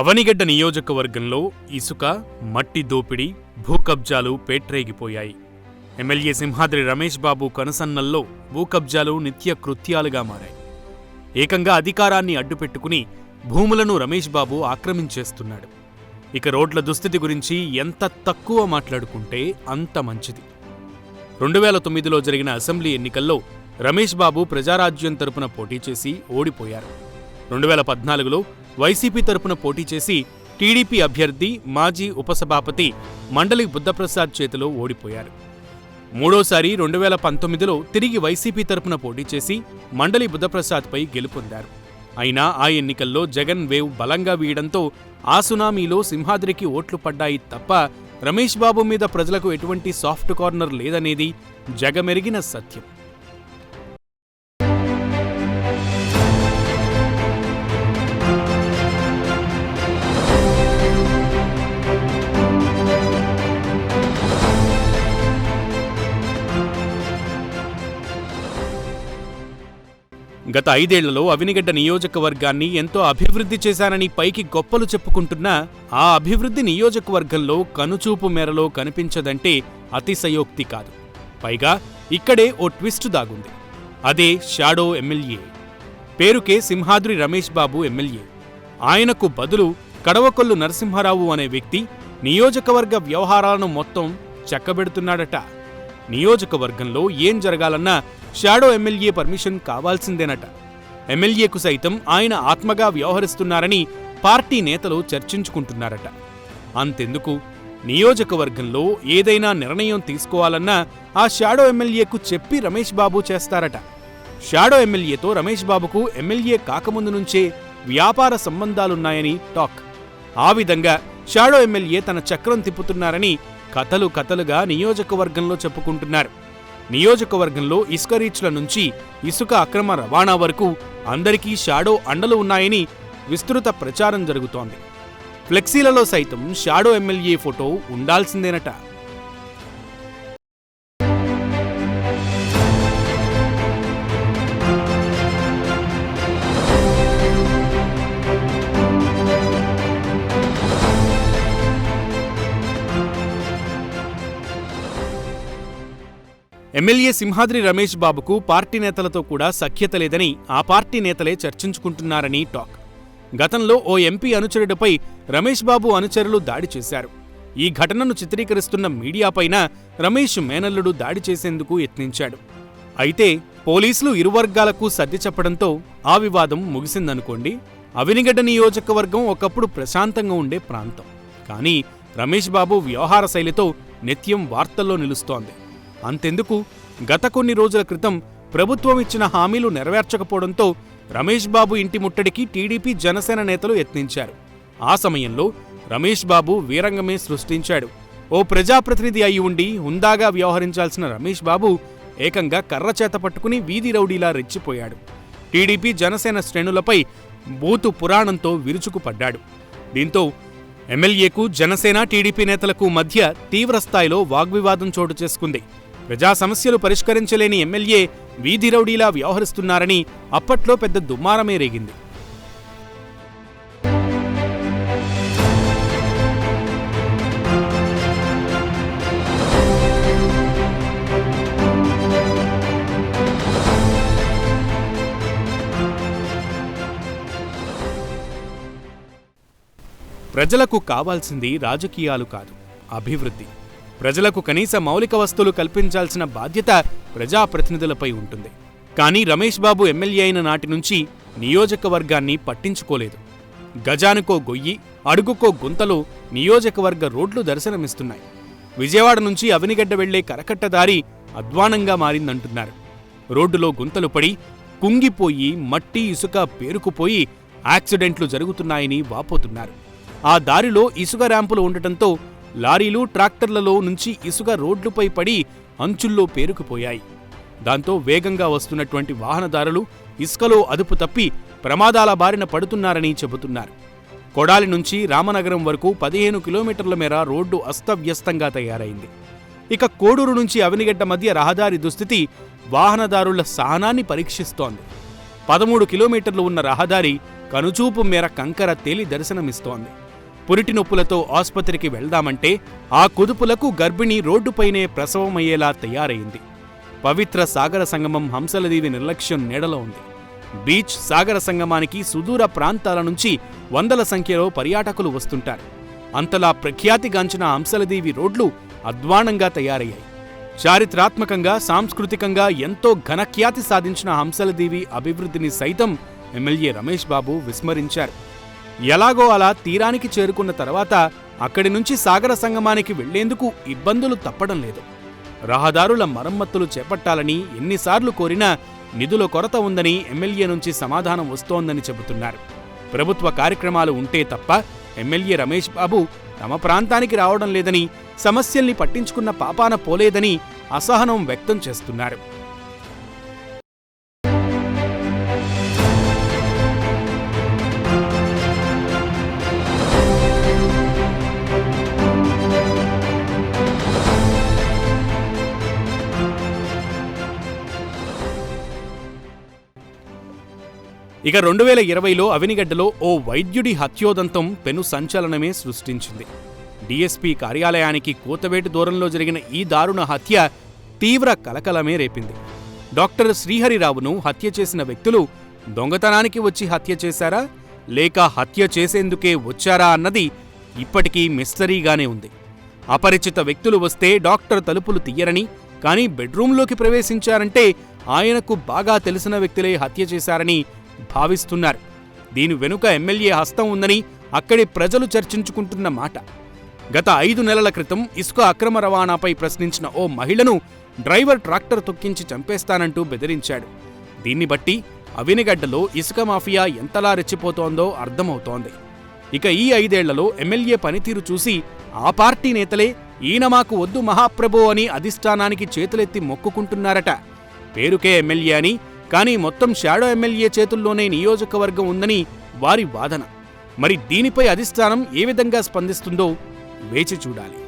అవనిగడ్డ నియోజకవర్గంలో ఇసుక, మట్టి దోపిడీ, భూకబ్జాలు పేట్రేగిపోయాయి. ఎమ్మెల్యే సింహాద్రి రమేష్ బాబు కనుసన్నల్లో భూకబ్జాలు నిత్య కృత్యాలుగా మారాయి. ఏకంగా అధికారాన్ని అడ్డుపెట్టుకుని భూములను రమేష్ బాబు ఆక్రమించేస్తున్నాడు. ఇక రోడ్ల దుస్థితి గురించి ఎంత తక్కువ మాట్లాడుకుంటే అంత మంచిది. 2009లో జరిగిన అసెంబ్లీ ఎన్నికల్లో రమేష్ బాబు ప్రజారాజ్యం తరపున పోటీ చేసి ఓడిపోయారు. 2014లో వైసీపీ తరపున పోటీ చేసి టీడీపీ అభ్యర్థి మాజీ ఉపసభాపతి మండలి బుద్ధప్రసాద్ చేతిలో ఓడిపోయారు. మూడోసారి 2019లో తిరిగి వైసీపీ తరపున పోటీ చేసి మండలి బుద్ధప్రసాద్పై గెలుపొందారు. అయినా ఆ ఎన్నికల్లో జగన్ వేవ్ బలంగా వీయడంతో ఆ సునామీలో సింహాద్రికి ఓట్లు పడ్డాయి తప్ప రమేష్ బాబు మీద ప్రజలకు ఎటువంటి సాఫ్ట్ కార్నర్ లేదనేది జగమెరిగిన సత్యం. గత 5 ఏళ్లలో అవనిగడ్డ నియోజకవర్గాన్ని ఎంతో అభివృద్ధి చేశానని పైకి గొప్పలు చెప్పుకుంటున్నా ఆ అభివృద్ధి నియోజకవర్గంలో కనుచూపు మేరలో కనిపించదంటే అతిశయోక్తి కాదు. పైగా ఇక్కడే ఓ ట్విస్ట్ దాగుంది. అదే షాడో ఎమ్మెల్యే. పేరుకే సింహాద్రి రమేష్ బాబు ఎమ్మెల్యే. ఆయనకు బదులు కడవకొల్లు నరసింహారావు అనే వ్యక్తి నియోజకవర్గ వ్యవహారాలను మొత్తం చక్కబెడుతున్నాడట. నియోజకవర్గంలో ఏం జరగాలన్నా షాడో ఎమ్మెల్యే పర్మిషన్ కావాల్సిందేనట. ఎమ్మెల్యేకు సైతం ఆయన ఆత్మగా వ్యవహరిస్తున్నారని పార్టీ నేతలు చర్చించుకుంటున్నారట. అంతెందుకు, నియోజకవర్గంలో ఏదైనా నిర్ణయం తీసుకోవాలన్నా ఆ షాడో ఎమ్మెల్యేకు చెప్పి రమేష్ బాబు చేస్తారట. షాడో ఎమ్మెల్యేతో రమేష్ బాబుకు ఎమ్మెల్యే కాకముందు నుంచే వ్యాపార సంబంధాలున్నాయని టాక్. ఆ విధంగా షాడో ఎమ్మెల్యే తన చక్రం తిప్పుతున్నారని కథలు కథలుగా నియోజకవర్గంలో చెప్పుకుంటున్నారు. నియోజకవర్గంలో ఇసుక రీచ్ల నుంచి ఇసుక అక్రమ రవాణా వరకు అందరికీ షాడో అండలు ఉన్నాయని విస్తృత ప్రచారం జరుగుతోంది. ఫ్లెక్సీలలో సైతం షాడో ఎమ్మెల్యే ఫోటో ఉండాల్సిందేనట. ఎమ్మెల్యే సింహాద్రి రమేష్ బాబుకు పార్టీ నేతలతో కూడా సఖ్యత లేదని ఆ పార్టీ నేతలే చర్చించుకుంటున్నారని టాక్. గతంలో ఓ ఎంపీ అనుచరుడిపై రమేష్ బాబు అనుచరులు దాడి చేశారు. ఈ ఘటనను చిత్రీకరిస్తున్న మీడియాపైన రమేష్ మేనల్లుడు దాడి చేసేందుకు యత్నించాడు. అయితే పోలీసులు ఇరు వర్గాలకు సర్ది చెప్పడంతో ఆ వివాదం ముగిసిందనుకోండి. అవనిగడ్డ నియోజకవర్గం ఒకప్పుడు ప్రశాంతంగా ఉండే ప్రాంతం. కానీ రమేష్ బాబు వ్యవహార శైలితో నిత్యం వార్తల్లో నిలుస్తోంది. అంతెందుకు, గత కొన్ని రోజుల క్రితం ప్రభుత్వం ఇచ్చిన హామీలు నెరవేర్చకపోవడంతో రమేష్ బాబు ఇంటి ముట్టడికి టీడీపీ జనసేన నేతలు యత్నించారు. ఆ సమయంలో రమేష్ బాబు వీరంగమే సృష్టించాడు. ఓ ప్రజాప్రతినిధి అయి ఉండి హుందాగా వ్యవహరించాల్సిన రమేష్ బాబు ఏకంగా కర్రచేత పట్టుకుని వీధి రౌడీలా రెచ్చిపోయాడు. టీడీపీ జనసేన శ్రేణులపై బూతు పురాణంతో విరుచుకుపడ్డాడు. దీంతో ఎమ్మెల్యేకు జనసేన టీడీపీ నేతలకు మధ్య తీవ్రస్థాయిలో వాగ్వివాదం చోటు చేసుకుంది. ప్రజా సమస్యలు పరిష్కరించలేని ఎమ్మెల్యే వీధి రౌడీలా వ్యవహరిస్తున్నారని అప్పట్లో పెద్ద దుమారమే రేగింది. ప్రజలకు కావాల్సింది రాజకీయాలు కాదు, అభివృద్ధి. ప్రజలకు కనీస మౌలిక వస్తువులు కల్పించాల్సిన బాధ్యత ప్రజాప్రతినిధులపై ఉంటుంది. కానీ రమేష్ బాబు ఎమ్మెల్యే అయిన నాటి నుంచి నియోజకవర్గాన్ని పట్టించుకోలేదు. గజానికో గొయ్యి, అడుగుకో గుంతలో నియోజకవర్గ రోడ్లు దర్శనమిస్తున్నాయి. విజయవాడ నుంచి అవనిగడ్డ వెళ్లే కరకట్టదారి అధ్వానంగా మారిందంటున్నారు. రోడ్డులో గుంతలు పడి కుంగిపోయి మట్టి ఇసుక పేరుకుపోయి యాక్సిడెంట్లు జరుగుతున్నాయని వాపోతున్నారు. ఆ దారిలో ఇసుక ర్యాంపులు ఉండటంతో లారీలు, ట్రాక్టర్లలో నుంచి ఇసుక రోడ్లపై పడి అంచుల్లో పేరుకుపోయాయి. దాంతో వేగంగా వస్తున్నటువంటి వాహనదారులు ఇసుకలో అదుపు తప్పి ప్రమాదాల బారిన పడుతున్నారని చెబుతున్నారు. కొడాలి నుంచి రామనగరం వరకు 15 కిలోమీటర్ల మేర రోడ్డు అస్తవ్యస్తంగా తయారైంది. ఇక కోడూరు నుంచి అవనిగడ్డ మధ్య రహదారి దుస్థితి వాహనదారుల సహనాన్ని పరీక్షిస్తోంది. 13 కిలోమీటర్లు ఉన్న రహదారి కనుచూపు మేర కంకర తేలి దర్శనమిస్తోంది. పురిటి నొప్పులతో ఆస్పత్రికి వెళ్దామంటే ఆ కుదుపులకు గర్భిణి రోడ్డుపైనే ప్రసవమయ్యేలా తయారైంది. పవిత్ర సాగర సంగమం హంసలదేవి నిర్లక్ష్యం నీడలో ఉంది. బీచ్ సాగర సంగమానికి సుదూర ప్రాంతాల నుంచి వందల సంఖ్యలో పర్యాటకులు వస్తుంటారు. అంతలా ప్రఖ్యాతిగాంచిన హంసలదేవి రోడ్లు అధ్వానంగా తయారయ్యాయి. చారిత్రాత్మకంగా, సాంస్కృతికంగా ఎంతో ఘనఖ్యాతి సాధించిన హంసలదేవి అభివృద్ధిని సైతం ఎమ్మెల్యే రమేష్ బాబు విస్మరించారు. ఎలాగో అలా తీరానికి చేరుకున్న తర్వాత అక్కడి నుంచి సాగర సంగమానికి వెళ్లేందుకు ఇబ్బందులు తప్పడం లేదు. రహదారుల మరమ్మతులు చేపట్టాలని ఎన్నిసార్లు కోరినా నిధుల కొరత ఉందని ఎమ్మెల్యే నుంచి సమాధానం వస్తోందని చెబుతున్నారు. ప్రభుత్వ కార్యక్రమాలు ఉంటే తప్ప ఎమ్మెల్యే రమేష్ బాబు తమ ప్రాంతానికి రావడం లేదని, సమస్యల్ని పట్టించుకున్న పాపాన పోలేదని అసహనం వ్యక్తం చేస్తున్నారు. ఇక 2020లో అవినిగడ్డలో ఓ వైద్యుడి హత్యోదంతం పెను సంచలనమే సృష్టించింది. డీఎస్పీ కార్యాలయానికి కూతవేటు దూరంలో జరిగిన ఈ దారుణ హత్య తీవ్ర కలకలమే రేపింది. డాక్టర్ శ్రీహరిరావును హత్య చేసిన వ్యక్తులు దొంగతనానికి వచ్చి హత్య చేశారా, లేక హత్య చేసేందుకే వచ్చారా అన్నది ఇప్పటికీ మిస్టరీగానే ఉంది. అపరిచిత వ్యక్తులు వస్తే డాక్టర్ తలుపులు తీయరని, కానీ బెడ్రూంలోకి ప్రవేశించారంటే ఆయనకు బాగా తెలిసిన వ్యక్తులే హత్య చేశారని భావిస్తున్నారు. దీని వెనుక ఎమ్మెల్యే హస్తం ఉందని అక్కడి ప్రజలు చర్చించుకుంటున్న మాట. గత 5 నెలల క్రితం ఇసుక అక్రమ రవాణాపై ప్రశ్నించిన ఓ మహిళను డ్రైవర్ ట్రాక్టర్ తొక్కించి చంపేస్తానంటూ బెదిరించాడు. దీన్ని బట్టి అవినిగడ్డలో ఇసుక మాఫియా ఎంతలా రెచ్చిపోతోందో అర్థమవుతోంది. ఇక ఈ 5 ఏళ్లలో ఎమ్మెల్యే పనితీరు చూసి ఆ పార్టీ నేతలే ఈయన మాకు వద్దు మహాప్రభో అని అధిష్టానానికి చేతులెత్తి మొక్కుకుంటున్నారట. పేరుకే ఎమ్మెల్యే అని, కానీ మొత్తం షాడో ఎమ్మెల్యే చేతుల్లోనే నియోజకవర్గం ఉందని వారి వాదన. మరి దీనిపై అధిష్టానం ఏ విధంగా స్పందిస్తుందో వేచి చూడాలి.